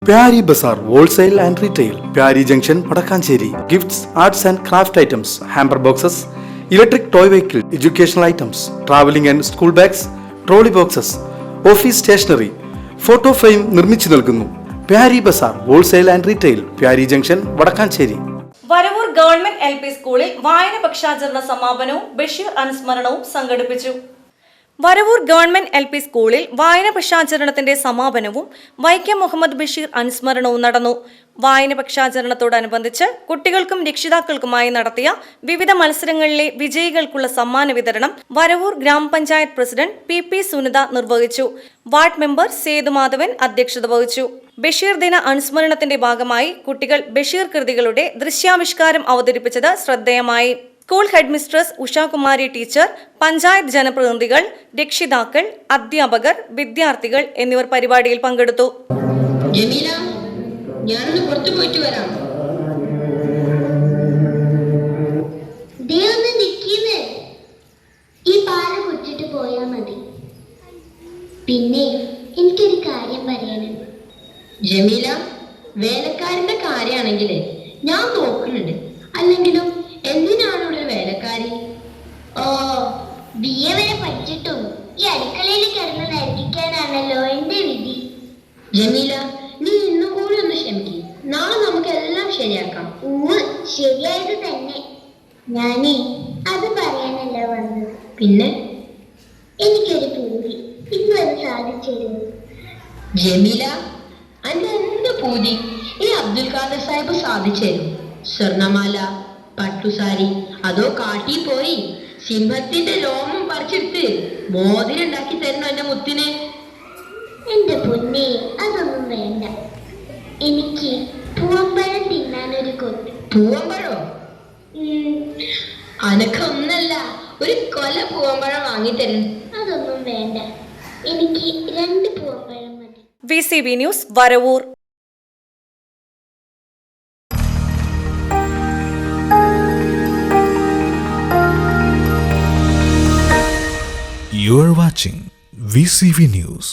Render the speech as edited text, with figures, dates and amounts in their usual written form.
Pyari Bazaar Wholesale and Retail, Pyari Junction, Padakkancherry. Gifts, arts and craft items, hamper boxes, electric toy vehicle, educational items, traveling and school bags, trolley boxes, office stationery, photo frame നിർമ്മിച്ചു നൽകുന്നു. Pyari Bazaar Wholesale and Retail, Pyari Junction, Padakkancherry. Varavoor government LP സ്കൂളിൽ വായന പക്ഷാചരണ സമാപനവും ബഷീർ അനുസ്മരണവും സംഘടിപ്പിച്ചു. Varavoor government LP സ്കൂളിൽ വായന പക്ഷാചരണത്തിന്റെ സമാപനവും വൈക്കം മുഹമ്മദ് ബഷീർ അനുസ്മരണവും നടന്നു. വായന പക്ഷാചരണത്തോടനുബന്ധിച്ച് കുട്ടികൾക്കും രക്ഷിതാക്കൾക്കുമായി നടത്തിയ വിവിധ മത്സരങ്ങളിലെ വിജയികൾക്കുള്ള സമ്മാന വിതരണം വരവൂർ ഗ്രാമപഞ്ചായത്ത് പ്രസിഡന്റ് PP സുനിത നിർവഹിച്ചു. വാർഡ് മെമ്പർ സേതുമാധവൻ അധ്യക്ഷത വഹിച്ചു. ബഷീർ ദിന അനുസ്മരണത്തിന്റെ ഭാഗമായി കുട്ടികൾ ബഷീർ കൃതികളുടെ ദൃശ്യാവിഷ്കാരം അവതരിപ്പിച്ചത് ശ്രദ്ധേയമായി. School head mistress Ushakumari teacher, panchayat ജനപ്രതിനിധികൾ, രക്ഷിതാക്കൾ, അധ്യാപകർ, വിദ്യാർത്ഥികൾ എന്നിവർ പരിപാടിയിൽ പങ്കെടുത്തു. പിന്നെ എനിക്കൊരു കാര്യം പറയാനുണ്ട്. ജമീല, വേലക്കാരന്റെ കാര്യമാണെങ്കിൽ ഞാൻ നോക്കുന്നുണ്ട്. അല്ലെങ്കിലും എന്തിനാണ് ഇവിടെ വേലക്കാരി? BA വരെ പഠിച്ചിട്ടും ഈ അടുക്കളയിൽ കിടന്ന് നരകിക്കാനാണല്ലോ എന്റെ വിധി. ജമീല, നീ ഇന്നും കൂടി ഒന്ന് ക്ഷമിക്കും. നാളെ നമുക്ക് എല്ലാം ശരിയാക്കാം. ശരിയായത് തന്നെ. ഞാനേ അത് പറയാനല്ല വന്നത്. പിന്നെ എനിക്കൊരു പൂതി ഇന്നത് സാധിച്ചിരുന്നു. ജമീല, അന്റെ എന്ത് പൂതി ഈ അബ്ദുൽ ഖാദർ സാഹിബ് സാധിച്ചു തരും? സ്വർണമാല, പട്ടുസാരി, അതോ കാട്ടി പോയി സിംഹത്തിന്റെ രോമം പറിച്ചെടുത്ത് മോതിരം ഉണ്ടാക്കി തരണം എന്റെ മുത്തിന്? എന്റെ പൊന്നെ, അതൊന്നും വേണ്ട. എനിക്ക് പൂവമ്പഴം തിന്നാനൊരു കൊത്ത്. പൂവമ്പഴോ? അനക്കൊന്നല്ല, ഒരു കൊല പൂവമ്പഴം വാങ്ങിത്തരണം. അതൊന്നും വേണ്ട, എനിക്ക് 2 പൂവമ്പഴം മതി. VCB news, Varavoor. You are watching VCV News.